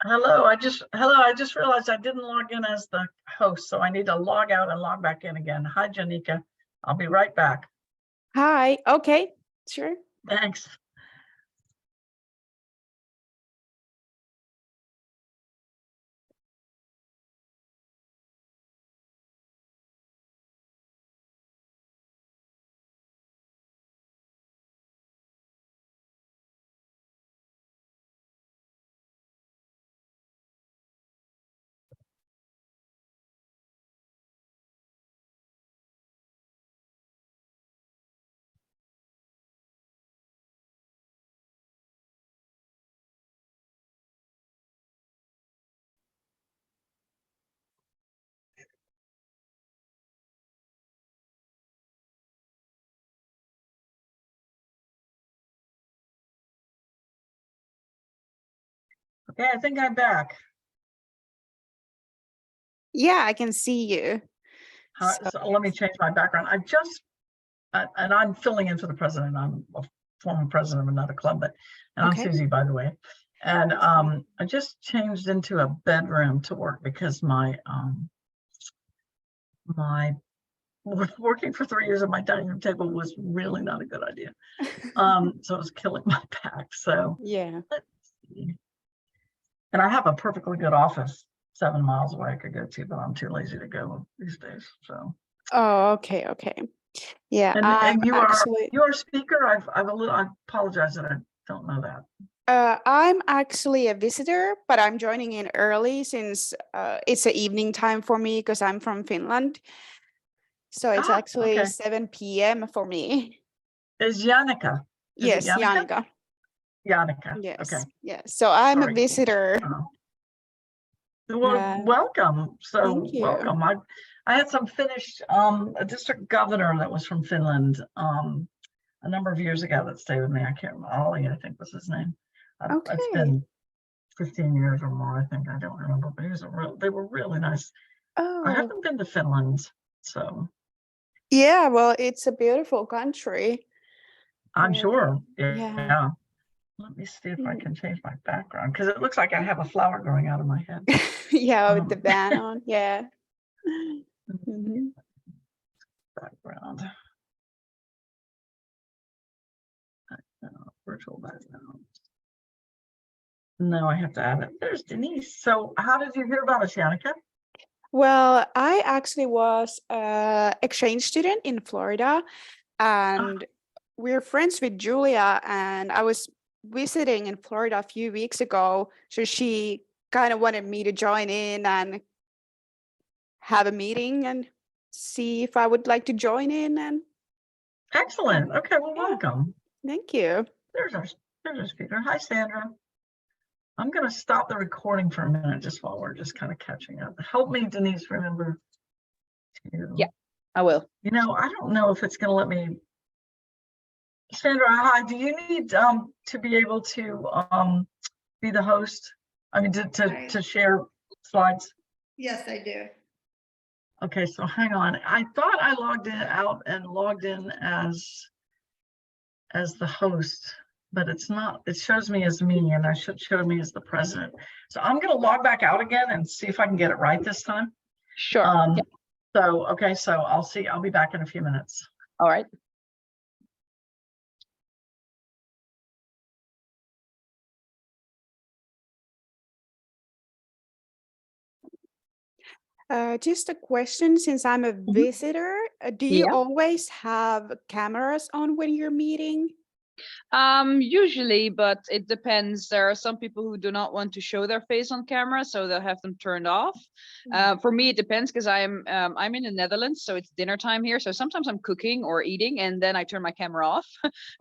Hello, I just realized I didn't log in as the host, so I need to log out and log back in again. Hi, Janika. I'll be right back. Hi. Okay, sure. Thanks. Okay, I think I'm back. Yeah, I can see you. So let me change my background. And I'm filling in for the president. I'm a former president of another club, and I'm Okay. Susie, by the way. And I just changed into a bedroom to work because my working for 3 years at my dining room table was really not a good idea. So it was killing my back. So Yeah. let's see. And I have a perfectly good office 7 miles away I could go to, but I'm too lazy to go these days. So. Oh, okay. Yeah, And you are a speaker. I apologize that I don't know that. I'm actually a visitor, but I'm joining in early since it's the evening time for me because I'm from Finland. So it's actually Okay. 7 p.m. for me. Is Janika? Yes, Janika. Janika. Yes. Okay. Yes. So I'm Sorry. a visitor. Well, welcome. So Thank you. welcome. I had some Finnish a district governor that was from Finland a number of years ago that stayed with me. I can't remember. Ollie, I think was his name. Okay. It's been 15 years or more, I think. I don't remember, but they were really nice. Oh. I haven't been to Finland, so. Yeah, well, it's a beautiful country. I'm sure. Yeah. Let me see if I can change my background because it looks like I have a flower growing out of my head. Yeah, with the band on. Yeah. Background. Virtual background. No, I have to add it. There's Denise. So how did you hear about us, Janika? Well, I actually was an exchange student in Florida, and we're friends with Julia, and I was visiting in Florida a few weeks ago. So she kind of wanted me to join in and have a meeting and see if I would like to join in. And excellent. Okay, well, welcome. Thank you. There's our speaker. Hi, Sandra. I'm going to stop the recording for a minute just while we're just kind of catching up. Help me, Denise, remember to. Yeah, I will. I don't know if it's going to let me. Sandra, hi. Do you need to be able to be the host? I mean, to share slides? Yes, I do. Okay, so hang on. I thought I logged in as the host, but it's not. It shows me as me, and I should show me as the president. So I'm going to log back out again and see if I can get it right this time. Sure. Yeah. So okay, so I'll be back in a few minutes. All right. Just a question, since I'm a visitor, do you always have cameras on when you're meeting? Usually, but it depends. There are some people who do not want to show their face on camera, so they'll have them turned off. For me, it depends because I'm in the Netherlands, so it's dinner time here. So sometimes I'm cooking or eating, and then I turn my camera off.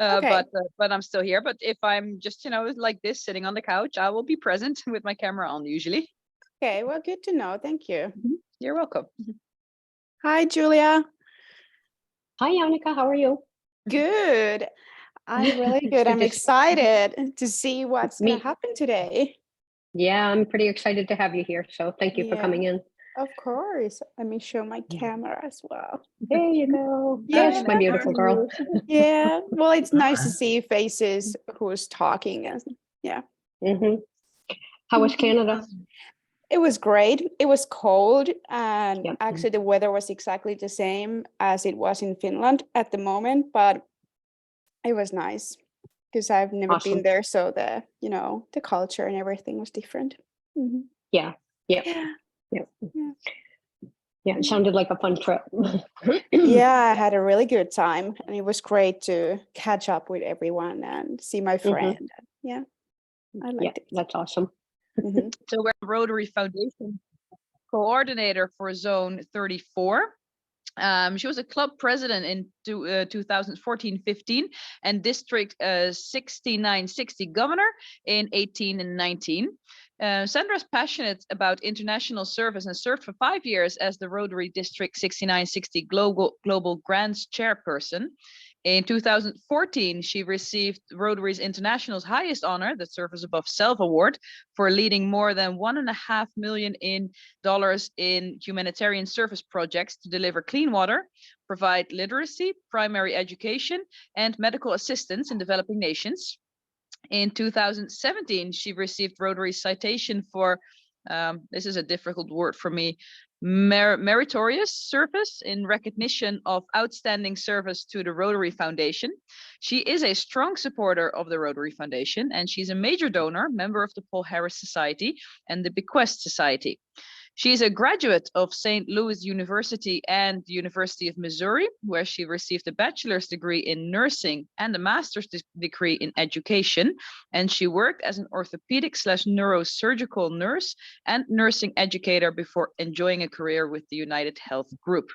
Okay. But I'm still here. But if I'm just like this, sitting on the couch, I will be present with my camera on usually. Okay, well, good to know. Thank you. You're welcome. Hi, Julia. Hi, Janika. How are you? Good. I'm really good. I'm excited to see what's going to happen today. Yeah, I'm pretty excited to have you here. So thank you for coming in. Of course. Let me show my camera as well. There you go. Yeah, Yes, my beautiful girl. Yeah. Well, it's nice to see faces who's talking. Yeah. How was Canada? It was great. It was cold, and Yep. actually the weather was exactly the same as it was in Finland at the moment, but it was nice because I've never Awesome. been there, so the the culture and everything was different. Mhm. Yeah. Yeah. Yeah. Yeah. Yeah. Yeah. It sounded like a fun trip. Yeah, I had a really good time, and it was great to catch up with everyone and see my friend. Yeah, I Yeah, liked it. that's awesome. Mhm. So we're Rotary Foundation coordinator for Zone 34. She was a club president in 2014-15 and district 6960 governor in 18 and 19. Sandra's passionate about international service and served for 5 years as the Rotary District 6960 Global Grants chairperson. In 2014, she received Rotary's International's highest honor, the Service Above Self Award, for leading more than $1.5 million in humanitarian service projects to deliver clean water, provide literacy, primary education, and medical assistance in developing nations. In 2017, she received Rotary's citation for, this is a difficult word for me, meritorious service in recognition of outstanding service to the Rotary Foundation. She is a strong supporter of the Rotary Foundation, and she's a major donor, member of the Paul Harris Society and the Bequest Society. She is a graduate of St. Louis University and the University of Missouri, where she received a bachelor's degree in nursing and a master's degree in education. And she worked as an orthopedic/neurosurgical nurse and nursing educator before enjoying a career with the United Health Group.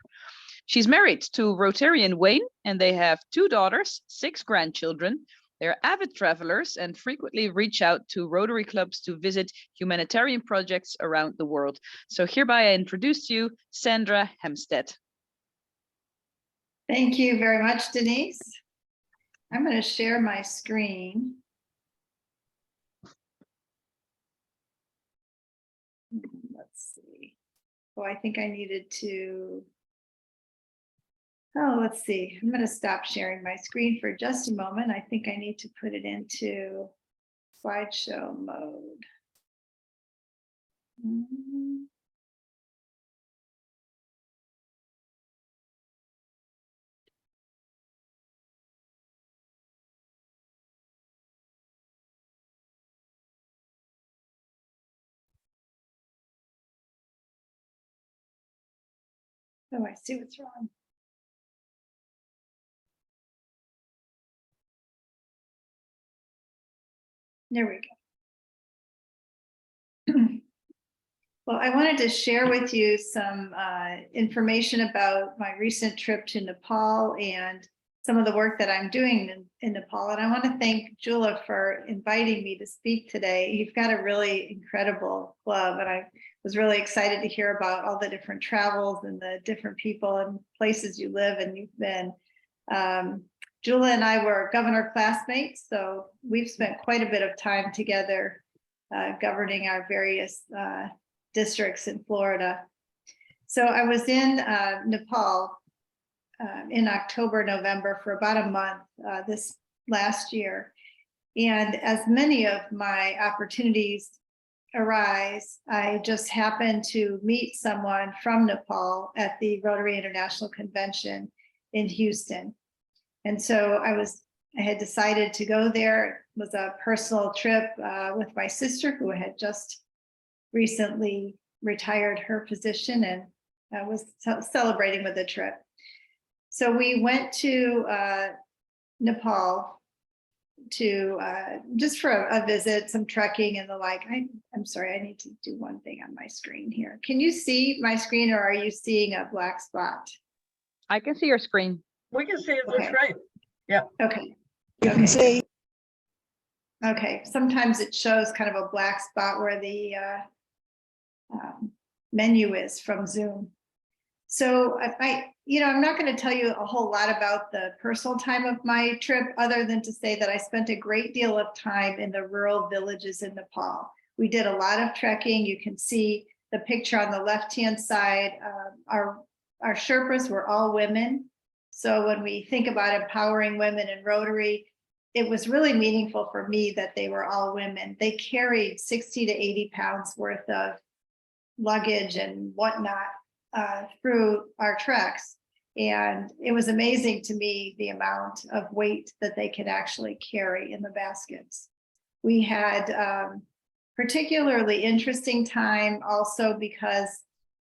She's married to Rotarian Wayne, and they have 2 daughters, 6 grandchildren. They're avid travelers and frequently reach out to Rotary clubs to visit humanitarian projects around the world. So hereby I introduce you, Sandra Hemstead. Thank you very much, Denise. I'm going to share my screen. Let's see. Oh, I think I needed to. Oh, let's see. I'm going to stop sharing my screen for just a moment. I think I need to put it into slideshow mode. Oh, I see what's wrong. There we go. Well, I wanted to share with you some information about my recent trip to Nepal and some of the work that I'm doing in Nepal. And I want to thank Jula for inviting me to speak today. You've got a really incredible club, and I was really excited to hear about all the different travels and the different people and places you live and you've been. Jula and I were governor classmates, so we've spent quite a bit of time together governing our various districts in Florida. So I was in Nepal in October, November for about a month this last year. And as many of my opportunities arise, I just happened to meet someone from Nepal at the Rotary International Convention in Houston. And so I had decided to go there. It was a personal trip with my sister, who had just recently retired her position, and I was celebrating with the trip. So we went to Nepal to just for a visit, some trekking and the like. I'm sorry, I need to do one thing on my screen here. Can you see my screen, or are you seeing a black spot? I can see your screen. We can see it, Okay. that's right. Yeah. Okay. You can see. Okay, sometimes it shows kind of a black spot where the menu is from Zoom. So I'm not going to tell you a whole lot about the personal time of my trip, other than to say that I spent a great deal of time in the rural villages in Nepal. We did a lot of trekking. You can see the picture on the left-hand side. Our Sherpas were all women. So when we think about empowering women in Rotary, it was really meaningful for me that they were all women. They carried 60 to 80 pounds worth of luggage and whatnot through our trucks. And it was amazing to me the amount of weight that they could actually carry in the baskets. We had particularly interesting time also because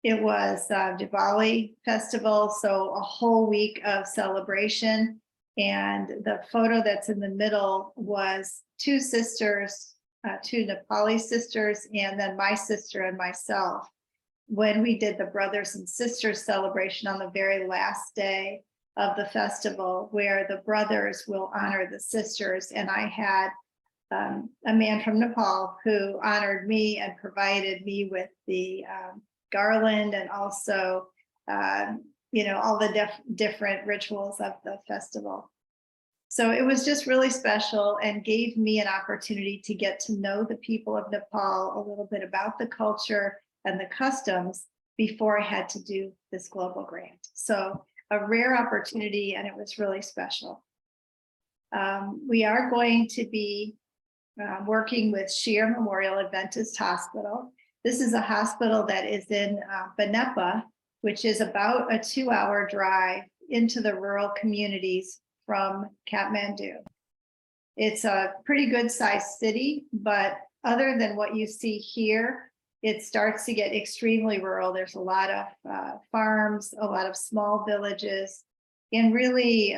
it was Diwali festival, so a whole week of celebration. And the photo that's in the middle was two sisters, two Nepali sisters, and then my sister and myself, when we did the brothers and sisters celebration on the very last day of the festival, where the brothers will honor the sisters. And I had a man from Nepal who honored me and provided me with the garland and also, all the different rituals of the festival. So it was just really special and gave me an opportunity to get to know the people of Nepal, a little bit about the culture and the customs before I had to do this global grant. So a rare opportunity, and it was really special. We are going to be working with Sheer Memorial Adventist Hospital. This is a hospital that is in Banepa, which is about a 2-hour drive into the rural communities from Kathmandu. It's a pretty good sized city, but other than what you see here, it starts to get extremely rural. There's a lot of farms, a lot of small villages, and really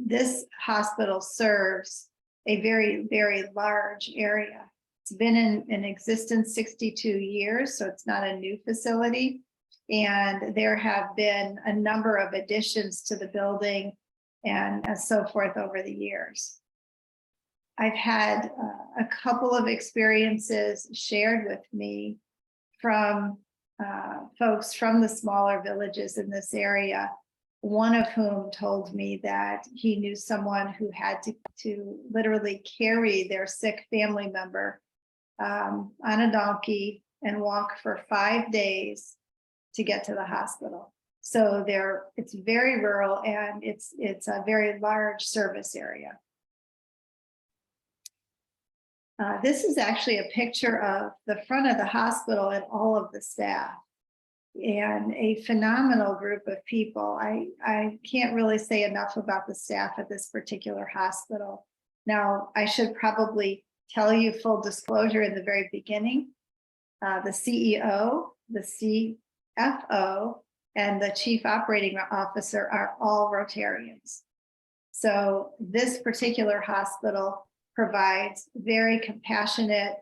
this hospital serves a very, very large area. It's been in existence 62 years, so it's not a new facility. And there have been a number of additions to the building and so forth over the years. I've had a couple of experiences shared with me from folks from the smaller villages in this area, one of whom told me that he knew someone who had to literally carry their sick family member on a donkey and walk for 5 days to get to the hospital. So it's very rural and it's a very large service area. This is actually a picture of the front of the hospital and all of the staff, and a phenomenal group of people. I can't really say enough about the staff at this particular hospital. Now, I should probably tell you full disclosure in the very beginning, the CEO, the CFO, and the Chief Operating Officer are all Rotarians. So this particular hospital provides very compassionate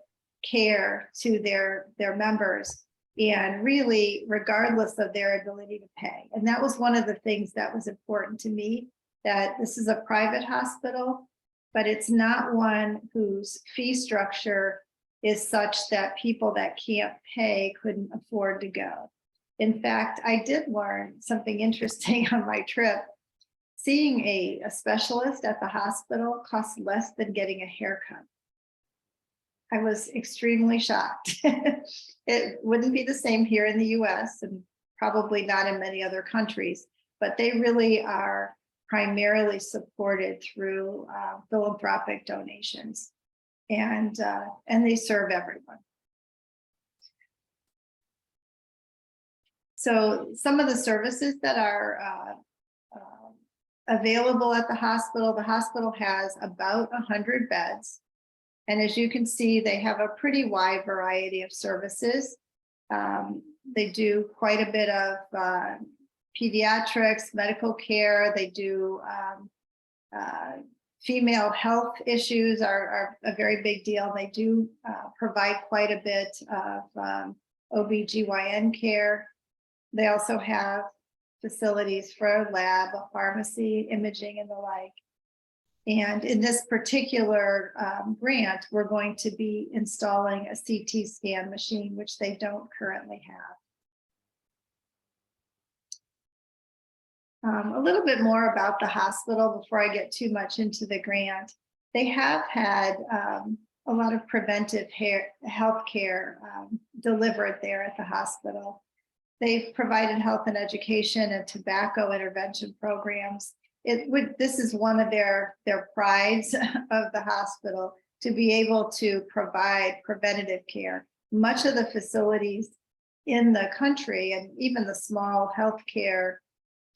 care to their members, and really regardless of their ability to pay. And that was one of the things that was important to me, that this is a private hospital, but it's not one whose fee structure is such that people that can't pay couldn't afford to go. In fact, I did learn something interesting on my trip. Seeing a specialist at the hospital costs less than getting a haircut. I was extremely shocked. It wouldn't be the same here in the US and probably not in many other countries, but they really are primarily supported through philanthropic donations, and they serve everyone. So some of the services that are available at the hospital has about 100 beds. And as you can see, they have a pretty wide variety of services. They do quite a bit of pediatrics, medical care. They do female health issues are a very big deal. They do provide quite a bit of OBGYN care. They also have facilities for a lab, a pharmacy, imaging, and the like. And in this particular grant, we're going to be installing a CT scan machine, which they don't currently have. A little bit more about the hospital before I get too much into the grant. They have had a lot of preventive health care delivered there at the hospital. They've provided health and education and tobacco intervention programs. this is one of their prides of the hospital, to be able to provide preventative care. Much of the facilities in the country and even the small healthcare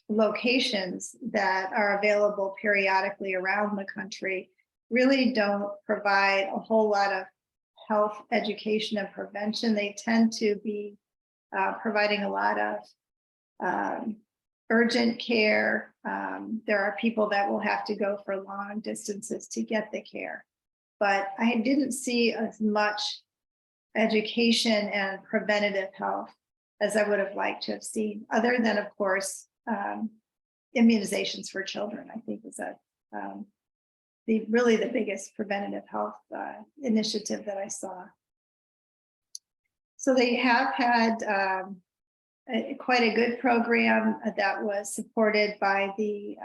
locations that are available periodically around the country really don't provide a whole lot of health education and prevention. They tend to be providing a lot of urgent care. There are people that will have to go for long distances to get the care. But I didn't see as much education and preventative health as I would have liked to have seen, other than, of course, immunizations for children, I think is really the biggest preventative health initiative that I saw. So they have had quite a good program that was supported by the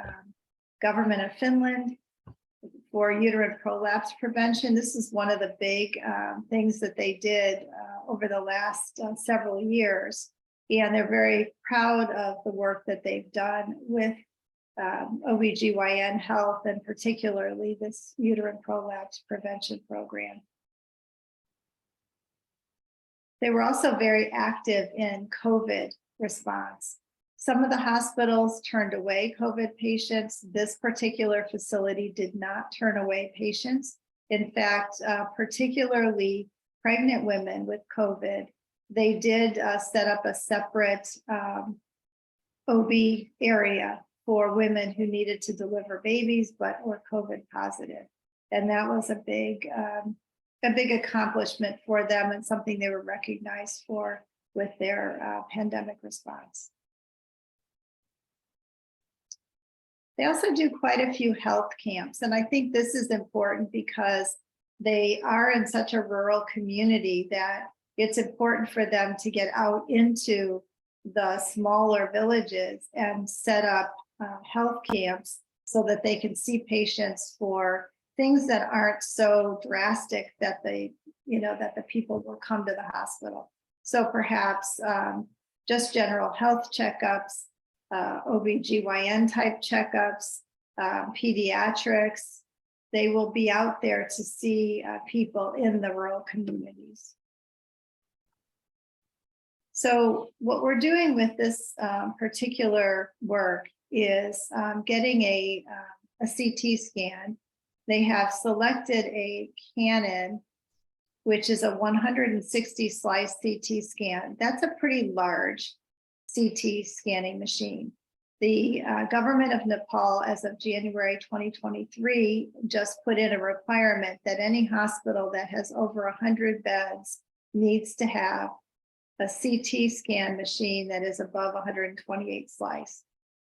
government of Finland for uterine prolapse prevention. This is one of the big things that they did over the last several years. And they're very proud of the work that they've done with OBGYN health, and particularly this uterine prolapse prevention program. They were also very active in COVID response. Some of the hospitals turned away COVID patients. This particular facility did not turn away patients. In fact, particularly pregnant women with COVID, they did set up a separate OB area for women who needed to deliver babies but were COVID positive. And that was a big accomplishment for them, and something they were recognized for with their pandemic response. They also do quite a few health camps, and I think this is important because they are in such a rural community that it's important for them to get out into the smaller villages and set up health camps so that they can see patients for things that aren't so drastic that the people will come to the hospital. So perhaps just general health checkups, OBGYN type checkups, pediatrics. They will be out there to see people in the rural communities. So what we're doing with this particular work is getting a CT scan. They have selected a Canon, which is a 160 slice CT scan. That's a pretty large CT scanning machine. The government of Nepal, as of January 2023, just put in a requirement that any hospital that has over 100 beds needs to have a CT scan machine that is above 128 slice.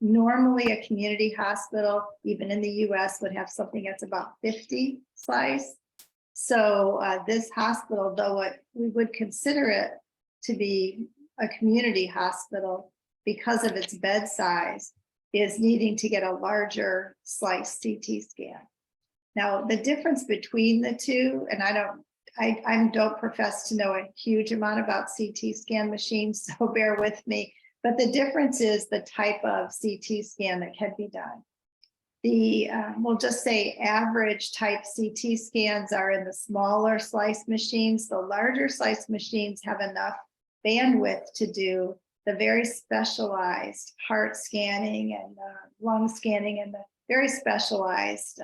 Normally, a community hospital, even in the US, would have something that's about 50 slice. So this hospital, though we would consider it to be a community hospital because of its bed size, is needing to get a larger slice CT scan. Now, the difference between the two, and I don't profess to know a huge amount about CT scan machines, so bear with me, but the difference is the type of CT scan that can be done. The, we'll just say average type CT scans are in the smaller slice machines. The larger slice machines have enough bandwidth to do the very specialized heart scanning and lung scanning and the very specialized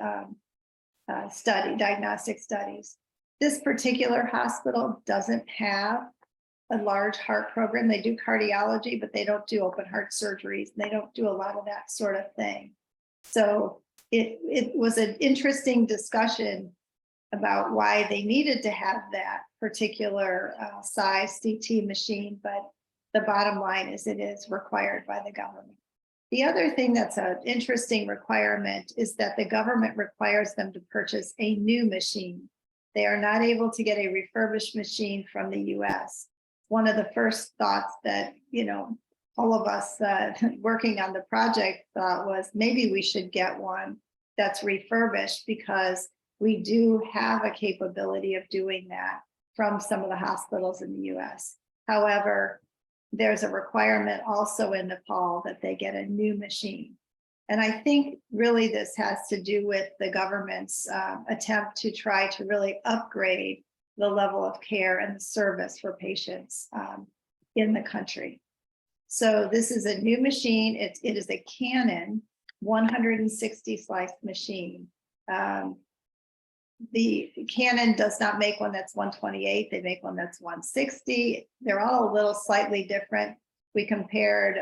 diagnostic studies. This particular hospital doesn't have a large heart program. They do cardiology, but they don't do open heart surgeries. They don't do a lot of that sort of thing. So it was an interesting discussion about why they needed to have that particular size CT machine, but the bottom line is it is required by the government. The other thing that's an interesting requirement is that the government requires them to purchase a new machine. They are not able to get a refurbished machine from the US. One of the first thoughts that, all of us working on the project thought was maybe we should get one that's refurbished, because we do have a capability of doing that from some of the hospitals in the US. However, there's a requirement also in Nepal that they get a new machine. And I think really this has to do with the government's attempt to try to really upgrade the level of care and the service for patients in the country. So this is a new machine. It is a Canon 160 slice machine. The Canon does not make one that's 128. They make one that's 160. They're all a little slightly different. We compared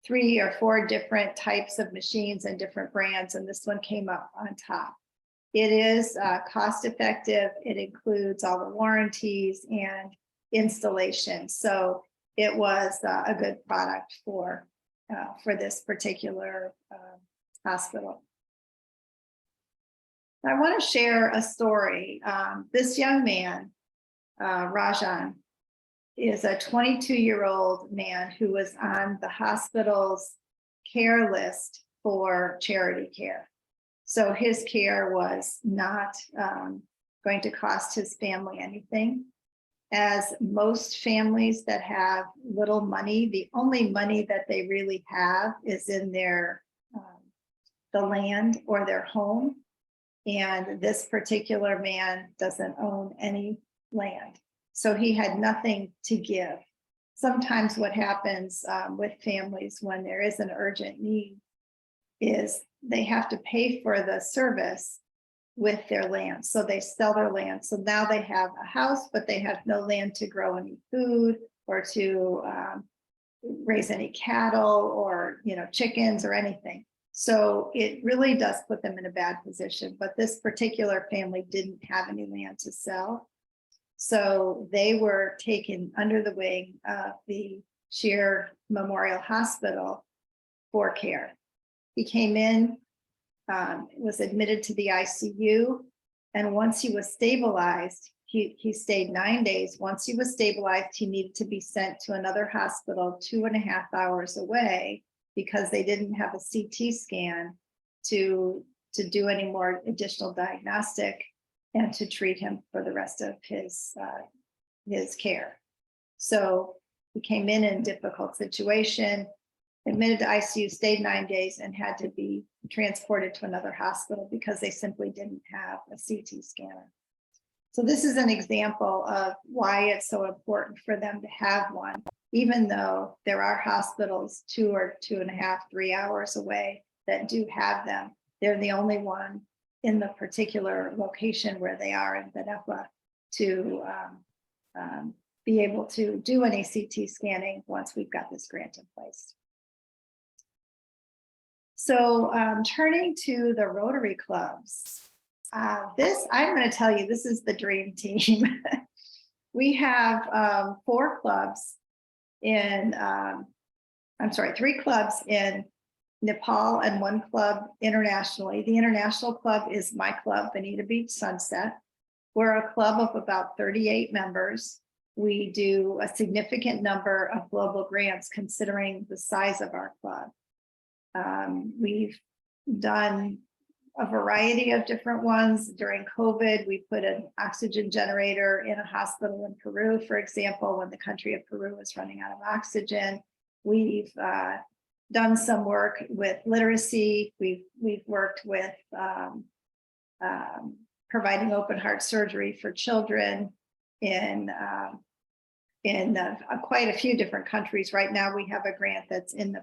3 or 4 different types of machines and different brands, and this one came up on top. It is cost effective. It includes all the warranties and installation. So it was a good product for this particular hospital. I want to share a story. This young man, Rajan, is a 22-year-old man who was on the hospital's care list for charity care. So his care was not going to cost his family anything. As most families that have little money, the only money that they really have is in their the land or their home. And this particular man doesn't own any land. So he had nothing to give. Sometimes what happens with families when there is an urgent need is they have to pay for the service with their land. So they sell their land. So now they have a house, but they have no land to grow any food or to raise any cattle or, chickens or anything. So it really does put them in a bad position. But this particular family didn't have any land to sell. So they were taken under the wing of the Shear Memorial Hospital for care. He came in, was admitted to the ICU, and once he was stabilized, he stayed 9 days. Once he was stabilized, he needed to be sent to another hospital 2.5 hours away because they didn't have a CT scan to do any more additional diagnostic and to treat him for the rest of his care. So he came in a difficult situation, admitted to ICU, stayed 9 days, and had to be transported to another hospital because they simply didn't have a CT scanner. So this is an example of why it's so important for them to have one, even though there are hospitals 2 or 2.5, 3 hours away that do have them. They're the only one in the particular location where they are in Venepa to be able to do any CT scanning once we've got this grant in place. So turning to the Rotary clubs, I'm going to tell you, this is the dream team. We have 4 clubs in, 3 clubs in Nepal and 1 club internationally. The international club is my club, Bonita Beach Sunset. We're a club of about 38 members. We do a significant number of global grants considering the size of our club. We've done a variety of different ones. During COVID, we put an oxygen generator in a hospital in Peru, for example, when the country of Peru was running out of oxygen. We've done some work with literacy. We've worked with providing open heart surgery for children in quite a few different countries. Right now, we have a grant that's in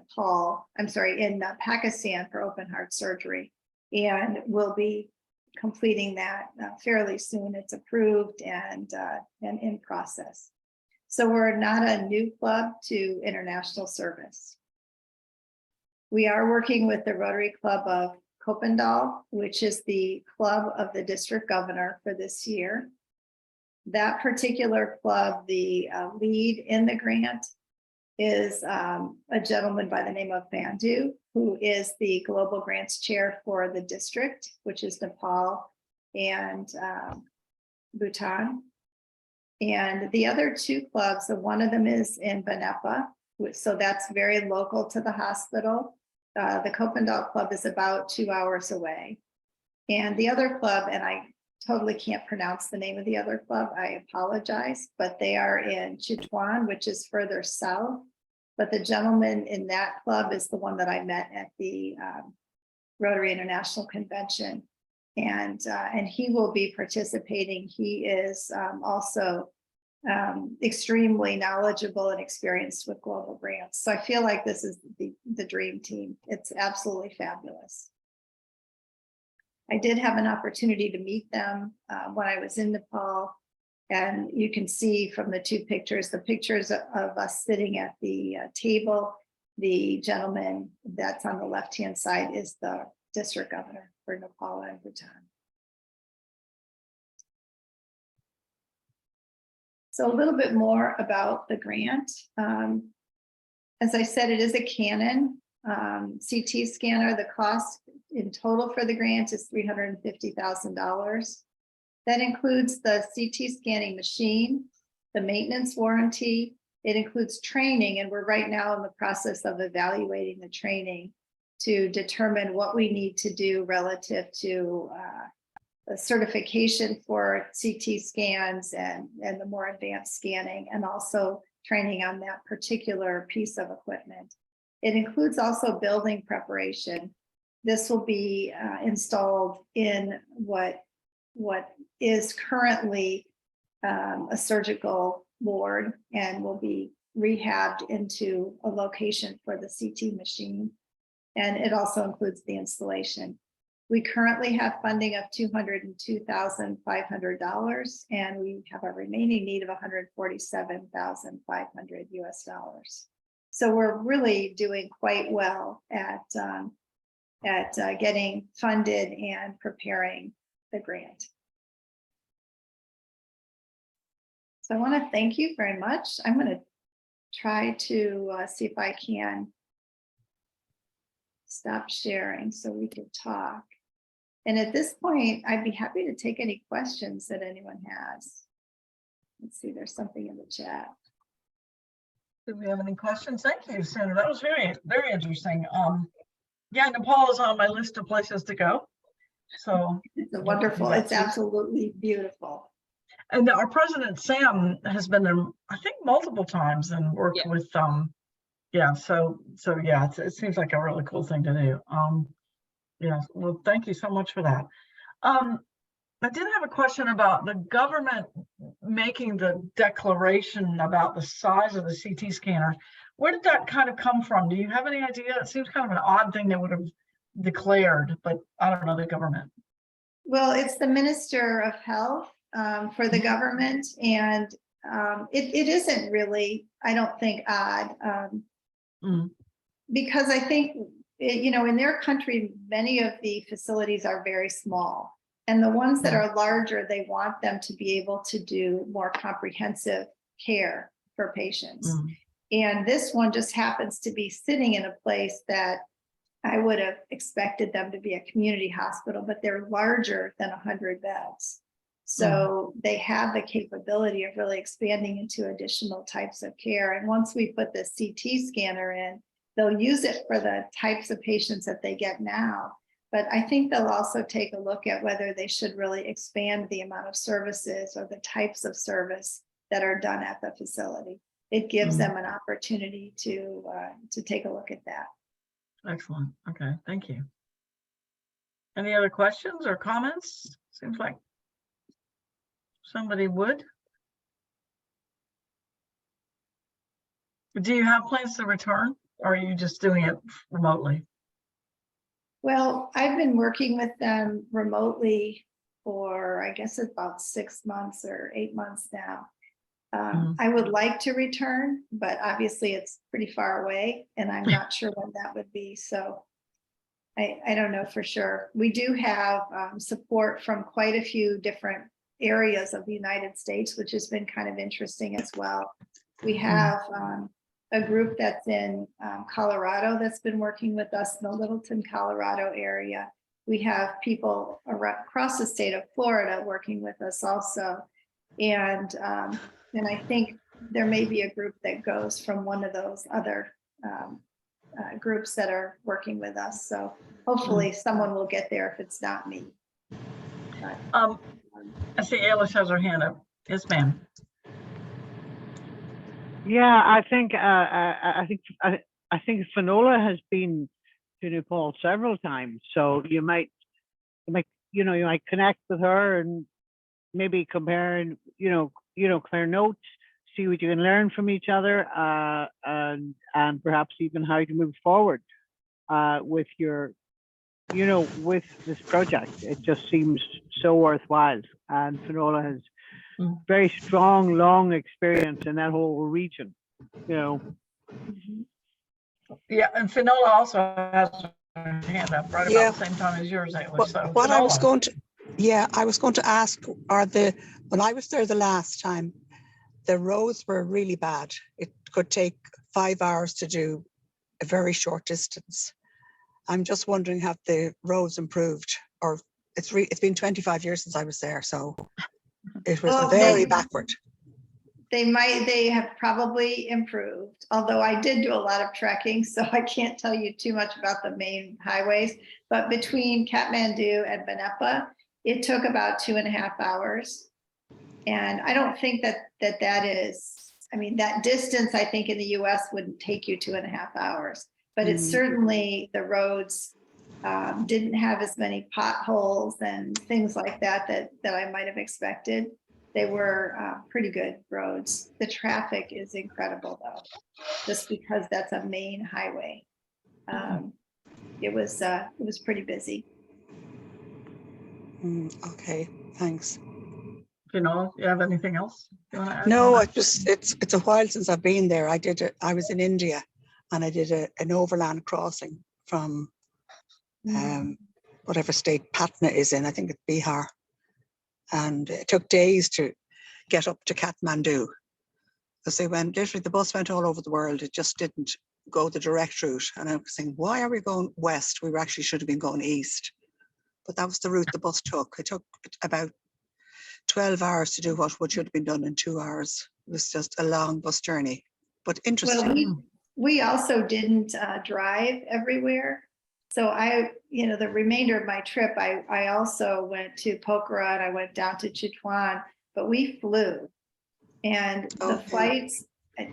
Pakistan for open heart surgery, and we'll be completing that fairly soon. It's approved and in process. So we're not a new club to international service. We are working with the Rotary Club of Kopendal, which is the club of the district governor for this year. That particular club, the lead in the grant is a gentleman by the name of Bandhu, who is the global grants chair for the district, which is Nepal and Bhutan. And the other 2 clubs, so one of them is in Venepa, so that's very local to the hospital. The Kopendal club is about 2 hours away. And the other club, and I totally can't pronounce the name of the other club, I apologize, but they are in Chitwan, which is further south. But the gentleman in that club is the one that I met at the Rotary International Convention. And he will be participating. He is also extremely knowledgeable and experienced with global grants. So I feel like this is the dream team. It's absolutely fabulous. I did have an opportunity to meet them when I was in Nepal. And you can see from the two pictures, the pictures of us sitting at the table. The gentleman that's on the left-hand side is the district governor for Nepal and Bhutan. So a little bit more about the grant. As I said, it is a Canon CT scanner. The cost in total for the grant is $350,000. That includes the CT scanning machine, the maintenance warranty. It includes training, and we're right now in the process of evaluating the training to determine what we need to do relative to a certification for CT scans and the more advanced scanning, and also training on that particular piece of equipment. It includes also building preparation. This will be installed in what is currently a surgical ward and will be rehabbed into a location for the CT machine. And it also includes the installation. We currently have funding of $202,500, and we have a remaining need of $147,500 US. So we're really doing quite well at getting funded and preparing the grant. So I want to thank you very much. I'm going to try to see if I can stop sharing so we can talk. And at this point, I'd be happy to take any questions that anyone has. Let's see, there's something in the chat. Do we have any questions? Thank you, Sandra. That was very, very interesting. Yeah, Nepal is on my list of places to go. So It's wonderful. It's absolutely beautiful. And our president, Sam, has been there, I think, multiple times and worked with, yeah, so yeah, it seems like a really cool thing to do. Yeah, well, thank you so much for that. I did have a question about the government making the declaration about the size of the CT scanner. Where did that kind of come from? Do you have any idea? It seems kind of an odd thing they would have declared, but I don't know the government. Well, it's the Minister of Health for the government, and it isn't really, I don't think, odd, because I think, in their country, many of the facilities are very small, and the ones that are larger, they want them to be able to do more comprehensive care for patients. And this one just happens to be sitting in a place that I would have expected them to be a community hospital, but they're larger than 100 beds. So they have the capability of really expanding into additional types of care. And once we put the CT scanner in, they'll use it for the types of patients that they get now. But I think they'll also take a look at whether they should really expand the amount of services or the types of service that are done at the facility. It gives them an opportunity to take a look at that. Excellent. Okay, thank you. Any other questions or comments? Seems like somebody would. Do you have plans to return, or are you just doing it remotely? Well, I've been working with them remotely for, I guess, about 6 months or 8 months now. I would like to return, but obviously it's pretty far away, and I'm not sure when that would be. So I don't know for sure. We do have support from quite a few different areas of the United States, which has been kind of interesting as well. We have a group that's in Colorado that's been working with us in the Littleton, Colorado area. We have people across the state of Florida working with us also. And I think there may be a group that goes from one of those other groups that are working with us. So hopefully someone will get there if it's not me. But, I see Alice has her hand up. Yes, ma'am. Yeah, I think Finola has been to Nepal several times, so you might you might connect with her and maybe compare and compare notes, see what you can learn from each other, and perhaps even how to move forward with your with this project. It just seems so worthwhile, and Finola has very strong, long experience in that whole region. Yeah, and Finola also has her hand up right about the same time as yours, Ayla. So What I was Finola. I was going to ask, when I was there the last time, the roads were really bad. It could take 5 hours to do a very short distance. I'm just wondering, have the roads improved? Or it's been 25 years since I was there, so it was very backward. They have probably improved, although I did do a lot of trekking, so I can't tell you too much about the main highways. But between Kathmandu and Banepa, it took about 2.5 hours. And I don't think that is, I mean, that distance, I think in the US wouldn't take you 2.5 hours, but it's certainly the roads didn't have as many potholes and things like that I might have expected. They were pretty good roads. The traffic is incredible though, just because that's a main highway. It was pretty busy. Okay, thanks. You have anything else you want to add? No, it's a while since I've been there. I was in India and I did an overland crossing from whatever state Patna is in. I think it's Bihar. And it took days to get up to Kathmandu because literally the bus went all over the world. It just didn't go the direct route. And I was saying, why are we going west? We should have been going east. But that was the route the bus took. It took about 12 hours to do what should have been done in 2 hours. It was just a long bus journey, but interesting. Well, we also didn't drive everywhere. So the remainder of my trip, I also went to Pokhara and I went down to Chitwan, but we flew. And the flights,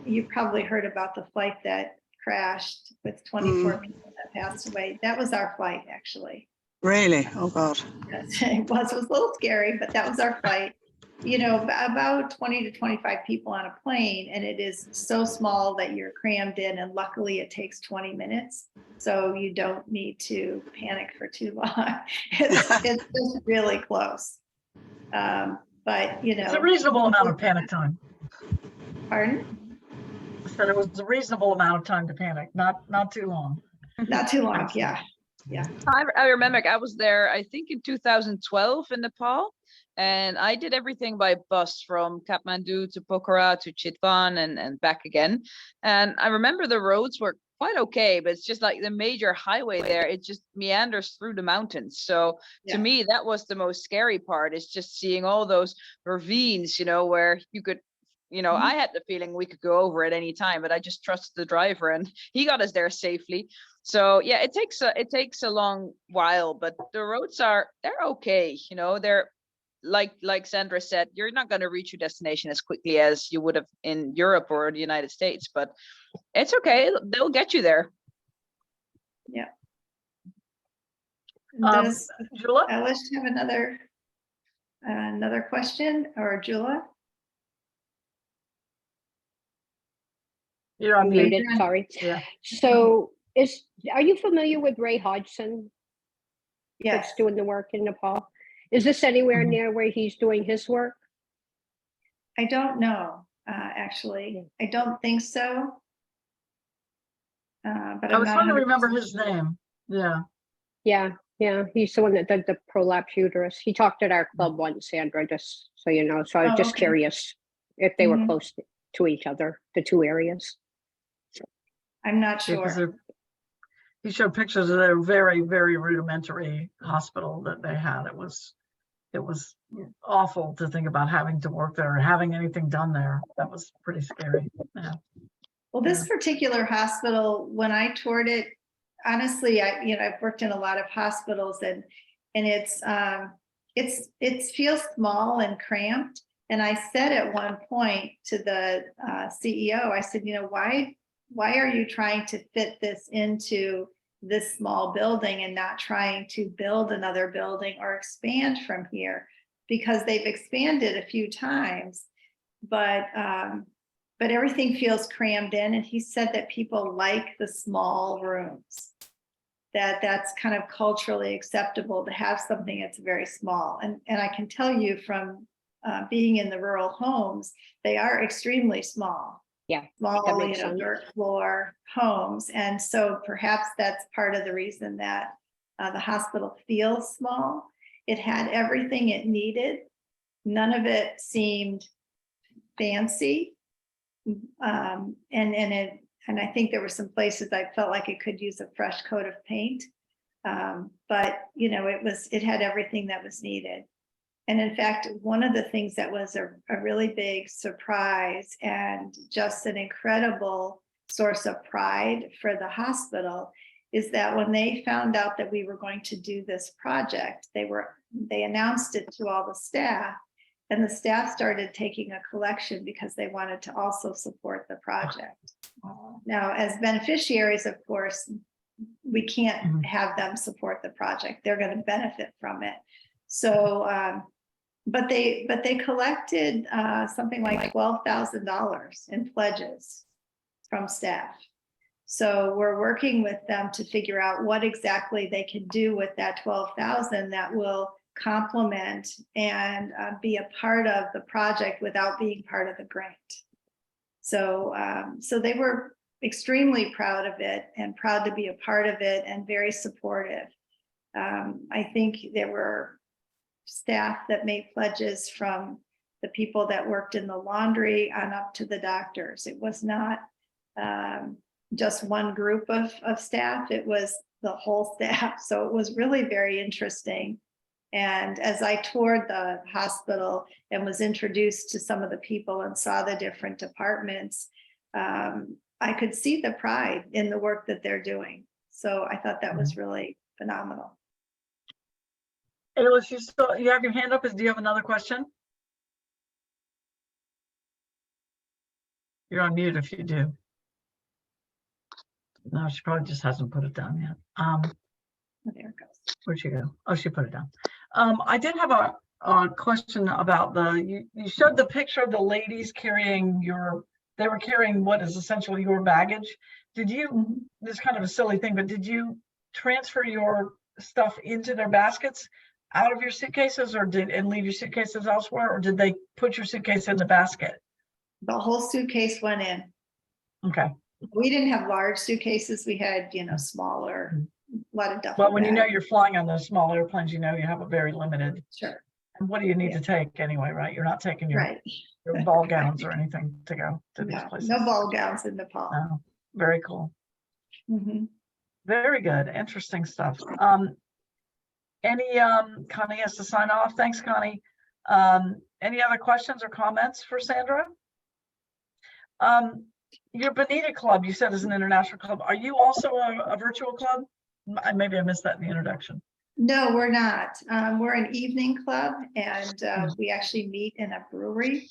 you probably heard about the flight that crashed with 24 people that passed away. That was our flight, actually. Really? Oh God. Yes, it was a little scary, but that was our flight. About 20 to 25 people on a plane, and it is so small that you're crammed in, and luckily it takes 20 minutes. So you don't need to panic for too long. It's just really close. But it's a reasonable amount of panic time. Pardon? I said it was a reasonable amount of time to panic, not too long. Not too long, yeah. Yeah. I remember I was there, I think in 2012 in Nepal, and I did everything by bus from Kathmandu to Pokhara to Chitwan and back again. And I remember the roads were quite okay, but it's just like the major highway there, it just meanders through the mountains. So to me, that was the most scary part, is just seeing all those ravines, where you could, I had the feeling we could go over at any time, but I just trusted the driver and he got us there safely. So yeah, it takes a long while, but the roads they're okay. They're like Sandra said, you're not going to reach your destination as quickly as you would have in Europe or the United States, but it's okay. They'll get you there. Yeah. Does Jula? Alice have another question, or Jula? You're on muted. Sorry. Yeah. So are you familiar with Ray Hodgson? Yes. That's doing the work in Nepal. Is this anywhere near where he's doing his work? I don't know, actually. I don't think so. But I was trying to remember his name. Yeah. Yeah. He's the one that did the prolapse uterus. He talked at our club once, Sandra, just so you know. So I was just curious if they were close to each other, the two areas. I'm not sure. He showed pictures of their very, very rudimentary hospital that they had. It was awful to think about having to work there or having anything done there. That was pretty scary. Yeah. Well, this particular hospital, when I toured it, honestly, I've worked in a lot of hospitals, and it feels small and cramped, And I said at one point to the CEO, I said, why are you trying to fit this into this small building and not trying to build another building or expand from here? Because they've expanded a few times, but everything feels crammed in. And he said that people like the small rooms, that's kind of culturally acceptable to have something that's very small. And I can tell you from being in the rural homes, they are extremely small. Yeah, Small, that makes sense. dirt floor homes. And so perhaps that's part of the reason that the hospital feels small. It had everything it needed. None of it seemed fancy. And I think there were some places I felt like it could use a fresh coat of paint. But it had everything that was needed. And in fact, one of the things that was a really big surprise and just an incredible source of pride for the hospital is that when they found out that we were going to do this project, they announced it to all the staff, and the staff started taking a collection because they wanted to also support the project. Now, as beneficiaries, of course, we can't have them support the project. They're going to benefit from it. So, but they collected something like $12,000 in pledges from staff. So we're working with them to figure out what exactly they can do with that $12,000 that will complement and be a part of the project without being part of the grant. So they were extremely proud of it and proud to be a part of it and very supportive. I think there were staff that made pledges from the people that worked in the laundry on up to the doctors. It was not just one group of staff, it was the whole staff. So it was really very interesting. And as I toured the hospital and was introduced to some of the people and saw the different departments, I could see the pride in the work that they're doing. So I thought that was really phenomenal. Ayla, you have your hand up. Do you have another question? You're on mute if you do. No, she probably just hasn't put it down yet. There it goes. Where'd she go? Oh, she put it down. I did have a question about you showed the picture of the ladies carrying they were carrying what is essentially your baggage. Did you, this is kind of a silly thing, but did you transfer your stuff into their baskets out of your suitcases and leave your suitcases elsewhere, or did they put your suitcase in the basket? The whole suitcase went in. Okay. We didn't have large suitcases. We had, smaller, a lot of duffel Well, when bags. you're flying on those small airplanes, you have a very limited. Sure. And what do you need to take anyway, right? You're not taking your Right. ball gowns or anything to go to these places. No ball gowns in Nepal. Oh, very cool. Mm-hmm. Very good. Interesting stuff. Connie has to sign off. Thanks, Connie. Any other questions or comments for Sandra? Your Bonita Club, you said, is an international club. Are you also a virtual club? Maybe I missed that in the introduction. No, we're not. We're an evening club, and we actually meet in a brewery.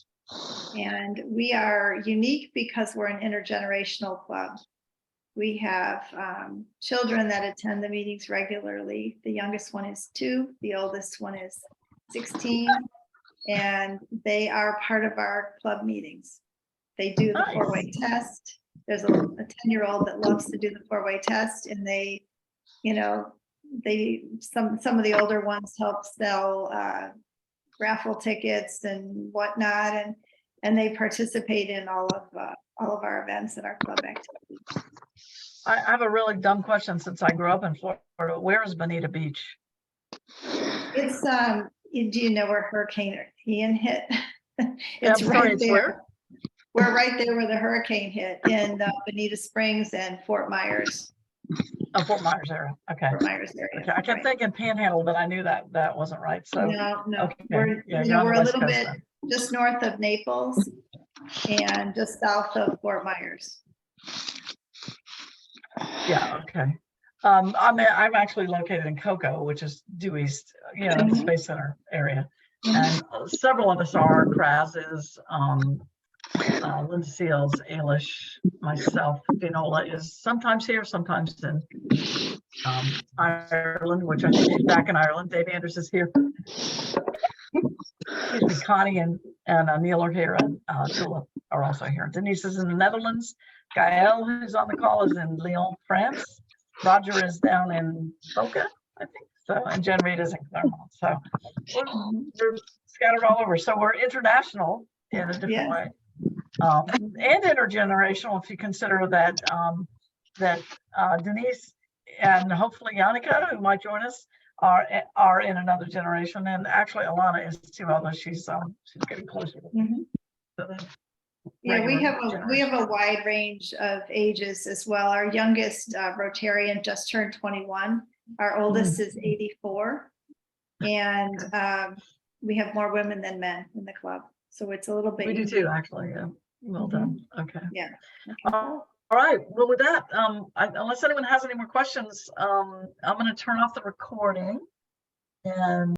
And we are unique because we're an intergenerational club. We have children that attend the meetings regularly. The youngest one is 2, the oldest one is 16, and they are part of our club meeters. They do the 4-way test. There's a 10-year-old that loves to do the 4-way test, and they, some of the older ones help sell raffle tickets and whatnot, and they participate in all of our events and our club activities. I have a really dumb question since I grew up in Florida. Where is Bonita Beach? It's do you know where Hurricane Ian hit? It's right there. Where? We're right there where the hurricane hit in Bonita Springs and Fort Myers. Oh, Fort Myers area. Okay. Fort Myers area. Okay. I kept thinking Panhandle, but I knew that wasn't right. So no. Okay. We're you're a little bit just north of Naples and just south of Fort Myers. Yeah. Okay. I'm actually located in Cocoa, which is due east, the Space Center area. And several of us are. Kraz is, Linda Seals, Ailish, myself, Finola is sometimes here, sometimes in Ireland, which I think she's back in Ireland. Dave Anders is here. Excuse me, Connie and Neil are here, and Tula are also here. Denise is in the Netherlands. Gael, who's on the call, is in Lyon, France. Roger is down in Boca, I think. So, and Jen Reed is in Claremont. So we're scattered all over. So we're international in a different way. And intergenerational, if you consider that Denise and hopefully Yannicka, who might join us, are in another generation, and actually Alana is too, although she's getting closer. Yeah, we have a wide range of ages as well. Our youngest Rotarian just turned 21. Our oldest is 84, and we have more women than men in the club, so it's a little bit. We do too, actually. Yeah. Well done. Okay. Yeah. All right. Well, with that, unless anyone has any more questions, I'm going to turn off the recording and